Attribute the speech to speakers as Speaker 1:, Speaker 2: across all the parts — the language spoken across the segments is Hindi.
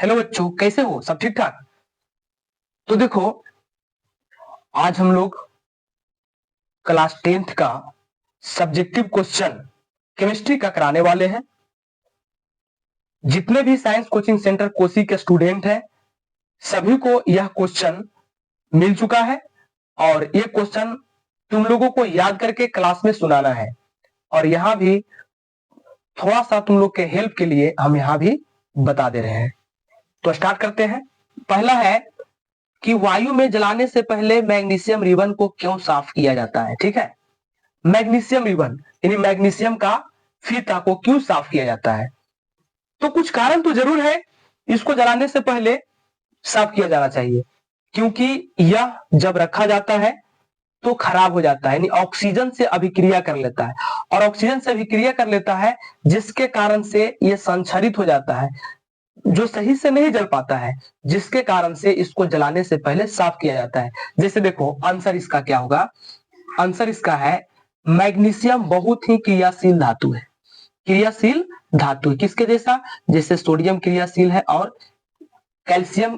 Speaker 1: हेलो बच्चों, कैसे हो? सब ठीक ठाक? तो देखो, आज हम लोग क्लास 10th का सब्जेक्टिव क्वेश्चन केमिस्ट्री का कराने वाले हैं। जितने भी साइंस कोचिंग सेंटर कोसी के स्टूडेंट हैं, सभी को यह क्वेश्चन मिल चुका है और ये क्वेश्चन तुम लोगों को याद करके क्लास में सुनाना है। और यहाँ भी थोड़ा सा तुम लोग के हेल्प के लिए हम यहाँ भी बता दे रहे हैं। तो स्टार्ट करते हैं। पहला है कि वायु में जलाने से पहले मैग्नीशियम रिबन को क्यों साफ किया जाता है? ठीक है, मैग्नीशियम रिबन यानी मैग्नीशियम का फीता को क्यों साफ किया जाता है? तो कुछ कारण तो जरूर है इसको जलाने से पहले साफ किया जाना चाहिए, क्योंकि यह जब रखा जाता है तो खराब हो जाता है, यानी ऑक्सीजन से अभिक्रिया कर लेता है और ऑक्सीजन से अभिक्रिया कर लेता है जिसके कारण से यह संक्षरित हो जाता है, जो सही से नहीं जल पाता है, जिसके कारण से इसको जलाने से पहले साफ किया जाता है। जैसे देखो, आंसर इसका क्या होगा? आंसर इसका है मैग्नीशियम बहुत ही क्रियाशील धातु है। क्रियाशील धातु किसके जैसा? जैसे सोडियम क्रियाशील है और कैल्शियम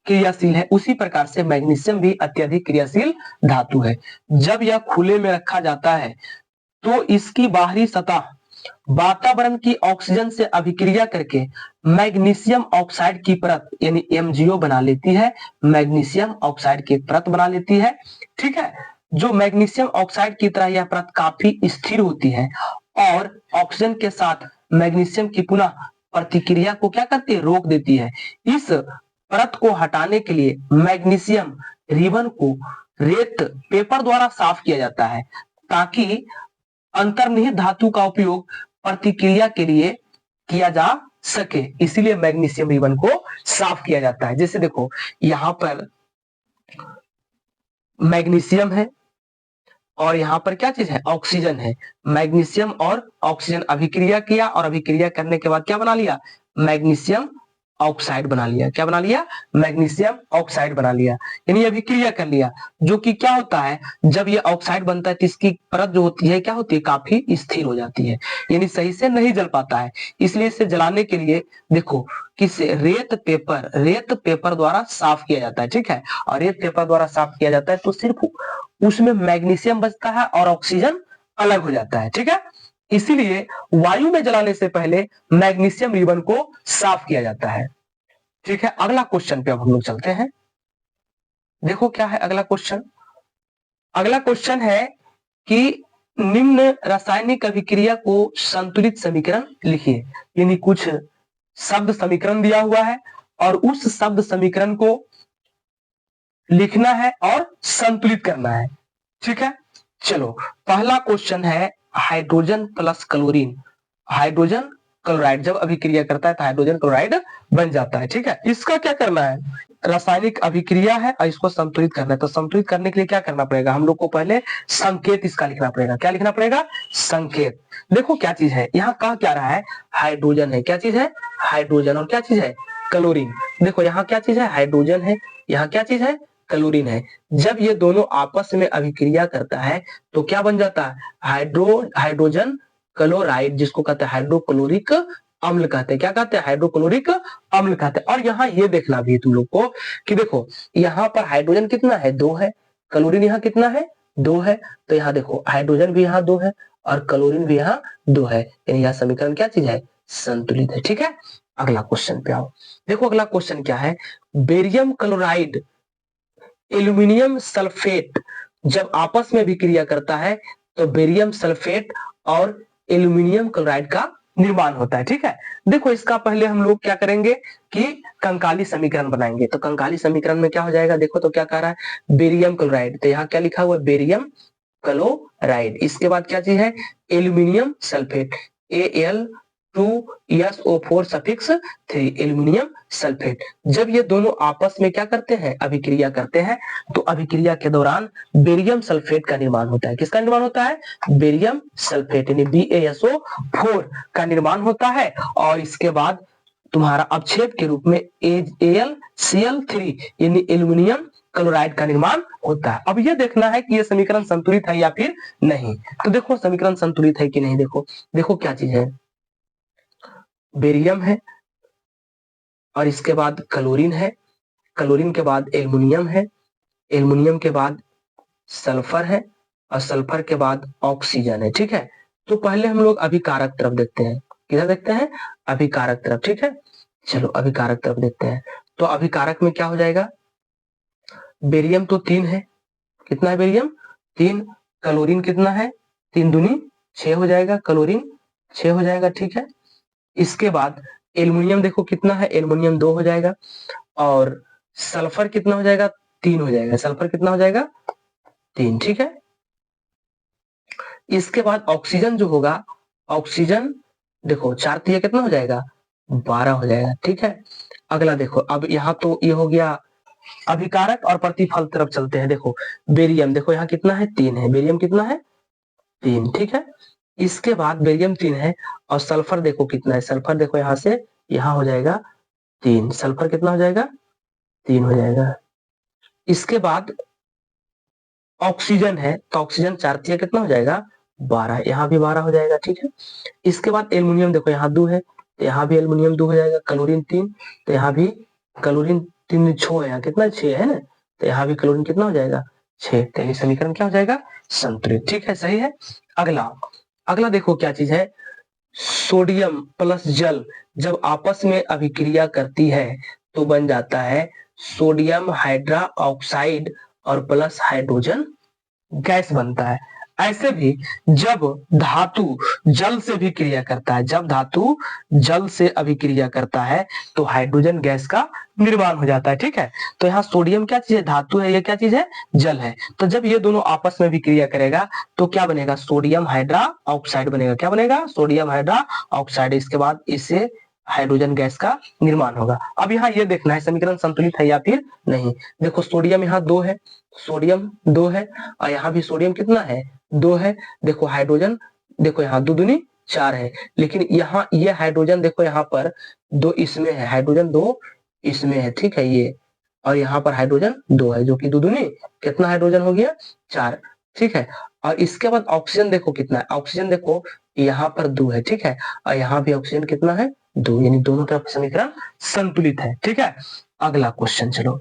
Speaker 1: क्रियाशील है, उसी प्रकार से मैग्नीशियम भी अत्यधिक क्रियाशील धातु है। जब यह खुले में रखा जाता है तो इसकी बाहरी सतह वातावरण की ऑक्सीजन से अभिक्रिया करके मैग्नीशियम ऑक्साइड की परत यानी MgO बना लेती है। मैग्नीशियम ऑक्साइड की परत बना लेती है। ठीक है, जो मैग्नीशियम ऑक्साइड की तरह यह परत काफी स्थिर होती है और ऑक्सीजन के साथ मैग्नीशियम की पुनः प्रतिक्रिया को क्या करती है? रोक देती है। इस परत को हटाने के लिए मैग्नीशियम रिबन को रेत पेपर द्वारा साफ किया जाता है ताकि अंतर्निहित धातु का उपयोग प्रतिक्रिया के लिए किया जा सके, इसीलिए मैग्नीशियम रिबन को साफ किया जाता है। जैसे देखो, यहां पर मैग्नीशियम है और यहां पर क्या चीज है? ऑक्सीजन है। मैग्नीशियम और ऑक्सीजन अभिक्रिया किया और अभिक्रिया करने के बाद क्या बना लिया? मैग्नीशियम ऑक्साइड बना लिया। क्या बना लिया? मैग्नीशियम ऑक्साइड बना लिया, यानी अभिक्रिया कर लिया। जो कि क्या होता है, जब ये ऑक्साइड बनता है तो इसकी परत जो होती है क्या होती है? काफी स्थिर हो जाती है, यानी सही से नहीं जल पाता है। इसलिए इसे जलाने के लिए देखो किसे? रेत पेपर द्वारा साफ किया जाता है। ठीक है, और रेत पेपर द्वारा साफ किया जाता है तो सिर्फ उसमें मैग्नीशियम बचता है और ऑक्सीजन अलग हो जाता है। ठीक है, इसीलिए वायु में जलाने से पहले मैग्नीशियम रिबन को साफ किया जाता है। ठीक है, अगला क्वेश्चन पे अब हम लोग चलते हैं। देखो क्या है अगला क्वेश्चन। अगला क्वेश्चन है कि निम्न रासायनिक अभिक्रिया को संतुलित समीकरण लिखिए, यानी कुछ शब्द समीकरण दिया हुआ है और उस शब्द समीकरण को लिखना है और संतुलित करना है। ठीक है, चलो पहला क्वेश्चन है hydrogen plus chlorine. Hydrogen chloride जब अभिक्रिया करता है तो हाइड्रोजन क्लोराइड बन जाता है। ठीक है, इसका क्या करना है? रासायनिक अभिक्रिया है और इसको संतुलित करना है। तो संतुलित करने के लिए क्या करना पड़ेगा? हम लोग को पहले संकेत इसका लिखना पड़ेगा। क्या लिखना पड़ेगा? संकेत। देखो क्या चीज है, यहाँ कहा क्या रहा है? हाइड्रोजन है। क्या चीज है? हाइड्रोजन। और क्या चीज है? क्लोरीन। देखो यहाँ क्या चीज है? हाइड्रोजन है। यहाँ क्या चीज है? क्लोरीन है। जब ये दोनों आपस में अभिक्रिया करता है तो क्या बन जाता है? हाइड्रोजन क्लोराइड, जिसको कहते हैं हाइड्रोक्लोरिक अम्ल कहते हैं। क्या कहते हैं? हाइड्रोक्लोरिक अम्ल कहते हैं। और यहाँ ये देखना भी है तुम लोग को कि देखो यहाँ पर हाइड्रोजन कितना है? 2 है। क्लोरीन यहाँ कितना है? 2 है। तो यहाँ देखो हाइड्रोजन भी यहाँ 2 है और क्लोरीन भी यहाँ 2 है, यानी यह समीकरण क्या चीज है? संतुलित है। ठीक है, अगला क्वेश्चन पे आओ। देखो अगला क्वेश्चन क्या है? बेरियम क्लोराइड एल्यूमिनियम सल्फेट जब आपस में अभिक्रिया करता है तो बेरियम सल्फेट और एल्यूमिनियम क्लोराइड का निर्माण होता है। ठीक है, देखो इसका पहले हम लोग क्या करेंगे कि कंकाली समीकरण बनाएंगे। तो कंकाली समीकरण में क्या हो जाएगा? देखो तो क्या कह रहा है? बेरियम क्लोराइड, तो यहाँ क्या लिखा हुआ है? Barium chloride. इसके बाद क्या चीज है? Aluminium sulphate, Al2SO4 suffix 3, aluminium sulphate. जब ये दोनों आपस में क्या करते हैं? अभिक्रिया करते हैं, तो अभिक्रिया के दौरान बेरियम सल्फेट का निर्माण होता है। किसका निर्माण होता है? बेरियम सल्फेट यानी BaSO4 का निर्माण होता है। और इसके बाद तुम्हारा अपक्षेप के रूप में AlCl3 यानी एल्यूमिनियम क्लोराइड का निर्माण होता है। अब ये देखना है कि ये समीकरण संतुलित है या फिर नहीं। तो देखो समीकरण संतुलित है कि नहीं। देखो क्या चीज है? बेरियम है और इसके बाद क्लोरीन है, क्लोरीन के बाद एल्युमिनियम है, एल्युमिनियम के बाद सल्फर है, और सल्फर के बाद ऑक्सीजन है। ठीक है, तो पहले हम लोग अभिकारक तरफ देखते हैं। किधर देखते हैं? अभिकारक तरफ। ठीक है, चलो अभिकारक तरफ देखते हैं। तो अभिकारक में क्या हो जाएगा? बेरियम तो 3 है, कितना है बेरियम? 3। क्लोरीन कितना है? 3 दूनी 6 हो जाएगा, क्लोरीन 6 हो जाएगा। ठीक है, इसके बाद एल्युमिनियम देखो कितना है? एल्युमिनियम 2 हो जाएगा, और सल्फर कितना हो जाएगा? 3 हो जाएगा। सल्फर कितना हो जाएगा? 3। ठीक है, इसके बाद ऑक्सीजन जो होगा, ऑक्सीजन देखो 4 तिया कितना हो जाएगा? 12 हो जाएगा। ठीक है, अगला देखो, अब यहाँ तो ये हो गया अभिकारक और प्रतिफल तरफ चलते हैं। देखो बेरियम देखो यहाँ कितना है? 3 है। बेरियम कितना है? 3। ठीक है, इसके बाद बेरियम 3 है, और सल्फर देखो कितना है? सल्फर देखो यहाँ से यहाँ हो जाएगा 3। सल्फर कितना हो जाएगा? 3 हो जाएगा। इसके बाद ऑक्सीजन है, तो ऑक्सीजन 4 तिया कितना हो जाएगा? 12। यहाँ भी 12 हो जाएगा। ठीक है, इसके बाद एल्युमिनियम देखो यहाँ 2 है, तो यहाँ भी एल्युमिनियम 2 हो जाएगा। क्लोरीन 3, तो यहाँ भी क्लोरीन 3 6 है, यहाँ कितना 6 है ना, तो यहाँ भी क्लोरीन कितना हो जाएगा? 6। तो ये समीकरण क्या हो जाएगा? संतुलित। ठीक है, सही है। अगला अगला देखो क्या चीज है? सोडियम प्लस जल जब आपस में अभिक्रिया करती है तो बन जाता है सोडियम हाइड्रा ऑक्साइड और प्लस हाइड्रोजन गैस बनता है। ऐसे भी जब धातु जल से भी क्रिया करता है, जब धातु जल से अभिक्रिया करता है तो हाइड्रोजन गैस का निर्माण हो जाता है। ठीक है, तो यहाँ सोडियम क्या चीज है? धातु है। ये क्या चीज है? जल है। तो जब ये दोनों आपस में भी क्रिया करेगा तो क्या बनेगा? सोडियम हाइड्रा ऑक्साइड बनेगा। क्या बनेगा? Sodium hydra oxide. इसके बाद इससे हाइड्रोजन गैस का निर्माण होगा। अब यहाँ ये देखना है समीकरण संतुलित है या फिर नहीं। देखो सोडियम यहाँ 2 है, सोडियम 2 है, और यहाँ भी सोडियम कितना है? 2 है। देखो हाइड्रोजन देखो यहाँ 2 दूनी 4 है, लेकिन यहाँ ये हाइड्रोजन देखो यहाँ पर 2 इसमें है, हाइड्रोजन 2 इसमें है। ठीक है, ये और यहाँ पर हाइड्रोजन 2 है, जो कि 2 दूनी कितना हाइड्रोजन हो गया? 4। ठीक है, और इसके बाद ऑक्सीजन देखो कितना है? ऑक्सीजन देखो यहाँ पर 2 है। ठीक है, और यहाँ भी ऑक्सीजन कितना है? 2, यानी दोनों तरफ समीकरण संतुलित है। ठीक है, अगला क्वेश्चन चलो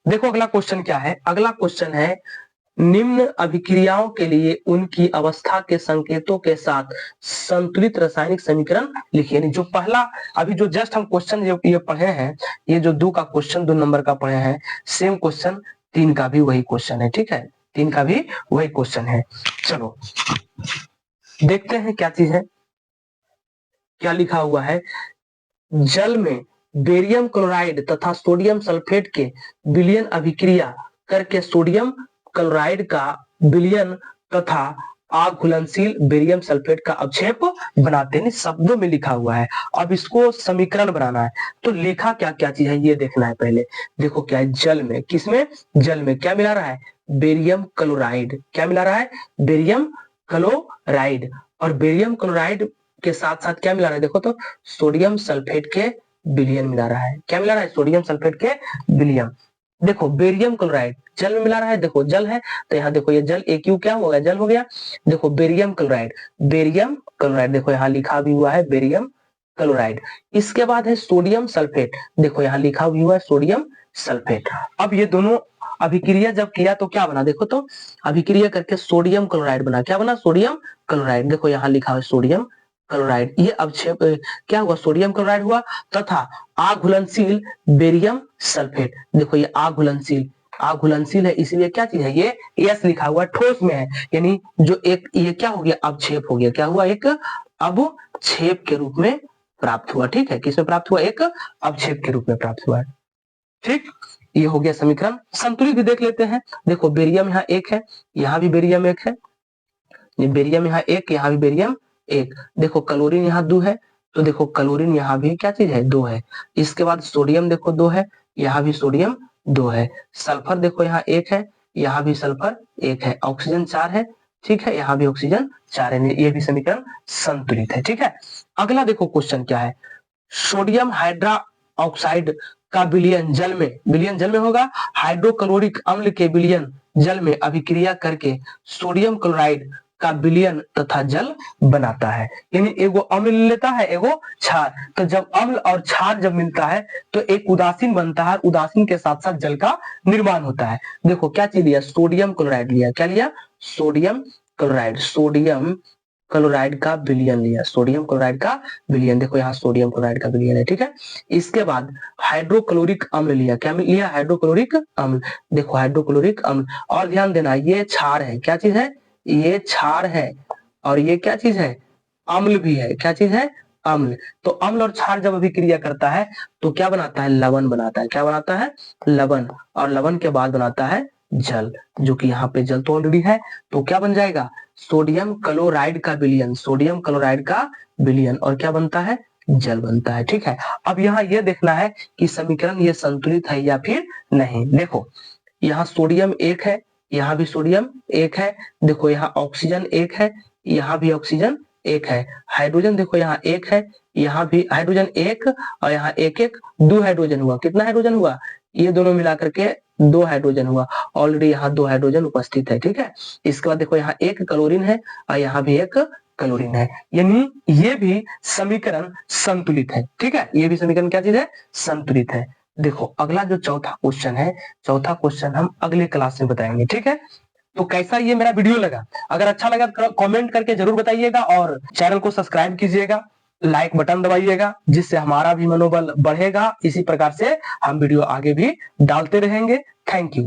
Speaker 1: देखो, अगला क्वेश्चन क्या है? अगला क्वेश्चन है निम्न अभिक्रियाओं के लिए उनकी अवस्था के संकेतों के साथ संतुलित रासायनिक समीकरण लिखिए। यानी जो पहला अभी जो जस्ट हम क्वेश्चन ये पढ़े हैं, ये जो 2 का क्वेश्चन 2 नंबर का पढ़े हैं, सेम क्वेश्चन 3 का भी वही क्वेश्चन है। ठीक है, 3 का भी वही क्वेश्चन है। चलो देखते हैं क्या चीज है, क्या लिखा हुआ है। जल में बेरियम क्लोराइड तथा सोडियम सल्फेट के विलयन अभिक्रिया करके सोडियम क्लोराइड का विलयन तथा अघुलनशील बेरियम सल्फेट का अवक्षेप बनाते हैं। शब्दों में लिखा हुआ है, अब इसको समीकरण बनाना है। तो लिखा क्या क्या चीज है ये देखना है पहले। देखो क्या है? जल में, किसमें? जल में क्या मिला रहा है? Barium chloride. क्या मिला रहा है? Barium chloride. और बेरियम क्लोराइड के साथ साथ क्या मिला रहा है? देखो तो सोडियम सल्फेट के विलयन मिला रहा है। क्या मिला रहा है? सोडियम सल्फेट के विलयन। देखो बेरियम क्लोराइड जल में मिला रहा है, देखो जल है, तो यहाँ देखो ये जल एक क्या हो गया? जल हो गया। देखो बेरियम क्लोराइड, बेरियम क्लोराइड देखो यहाँ लिखा भी हुआ है बेरियम क्लोराइड। इसके बाद है सोडियम सल्फेट, देखो यहाँ लिखा भी हुआ है सोडियम सल्फेट। अब ये दोनों अभिक्रिया जब किया तो क्या बना? देखो तो अभिक्रिया करके सोडियम क्लोराइड बना। क्या बना? Sodium chloride. देखो यहाँ लिखा है सोडियम क्लोराइड। ये अवक्षेप क्या हुआ? सोडियम क्लोराइड हुआ तथा अघुलनशील बेरियम सल्फेट। देखो ये अघुलनशील, अघुलनशील है इसलिए क्या चीज है? ये यस लिखा हुआ, ठोस में है, यानी जो एक ये क्या हो गया? अवक्षेप हो गया। क्या हुआ? एक अवक्षेप के रूप में प्राप्त हुआ। ठीक है, किसमें प्राप्त हुआ? एक अवक्षेप के रूप में प्राप्त हुआ है। ठीक, ये हो गया समीकरण। संतुलित भी देख लेते हैं। देखो बेरियम यहाँ 1 है, यहाँ भी बेरियम 1 है, ये बेरियम यहाँ 1, यहाँ भी बेरियम 1। देखो क्लोरीन यहाँ 2 है, तो देखो क्लोरीन यहाँ भी क्या चीज है? 2 है। इसके बाद सोडियम देखो 2 है, यहाँ भी सोडियम 2 है। सल्फर देखो यहाँ 1 है, यहाँ भी सल्फर 1 है। ऑक्सीजन 4 है। ठीक है, यहाँ भी ऑक्सीजन 4 है। ये भी समीकरण संतुलित है। ठीक है, अगला देखो क्वेश्चन क्या है। सोडियम हाइड्रा ऑक्साइड का विलयन जल में, विलयन जल में होगा, हाइड्रोक्लोरिक अम्ल के विलयन जल में अभिक्रिया करके सोडियम क्लोराइड का विलयन तथा जल बनाता है। यानी एगो अम्ल ले लेता है, एगो क्षार। तो जब अम्ल और क्षार जब मिलता है तो एक उदासीन बनता है, उदासीन के साथ साथ जल का निर्माण होता है। देखो क्या चीज लिया, सोडियम क्लोराइड लिया। क्या लिया, सोडियम क्लोराइड। सोडियम क्लोराइड का विलयन लिया, सोडियम क्लोराइड का विलयन। देखो यहाँ सोडियम क्लोराइड का विलयन है, ठीक है। इसके बाद हाइड्रोक्लोरिक अम्ल लिया। क्या लिया, हाइड्रोक्लोरिक अम्ल। देखो हाइड्रोक्लोरिक अम्ल। और ध्यान देना ये क्षार है, क्या चीज है, ये क्षार है। और ये क्या चीज है, अम्ल भी है। क्या चीज है, अम्ल। तो अम्ल और क्षार जब अभिक्रिया करता है तो क्या बनाता है, लवण बनाता है। क्या बनाता है, लवण। और लवण के बाद बनाता है जल, जो कि यहाँ पे जल तो ऑलरेडी है। तो क्या बन जाएगा, सोडियम क्लोराइड का विलयन, सोडियम क्लोराइड का विलयन। और क्या बनता है, जल बनता है, ठीक है। अब यहाँ ये देखना है कि समीकरण ये संतुलित है या फिर नहीं। देखो यहाँ सोडियम एक है, यहाँ भी सोडियम एक है। देखो यहाँ ऑक्सीजन एक है, यहाँ भी ऑक्सीजन एक है। हाइड्रोजन देखो यहाँ एक है, यहाँ भी हाइड्रोजन एक, और यहाँ एक एक, दो हाइड्रोजन हुआ। कितना हाइड्रोजन हुआ, ये दोनों मिला करके दो हाइड्रोजन हुआ। ऑलरेडी यहाँ दो हाइड्रोजन उपस्थित है, ठीक है। इसके बाद देखो यहाँ एक क्लोरीन है और यहाँ भी एक क्लोरीन है। यानी ये भी समीकरण संतुलित है, ठीक है। ये भी समीकरण क्या चीज है, संतुलित है। देखो अगला जो चौथा क्वेश्चन है, चौथा क्वेश्चन हम अगले क्लास में बताएंगे, ठीक है। तो कैसा ये मेरा वीडियो लगा, अगर अच्छा लगा तो कमेंट करके जरूर बताइएगा, और चैनल को सब्सक्राइब कीजिएगा, लाइक बटन दबाइएगा, जिससे हमारा भी मनोबल बढ़ेगा। इसी प्रकार से हम वीडियो आगे भी डालते रहेंगे। Thank you.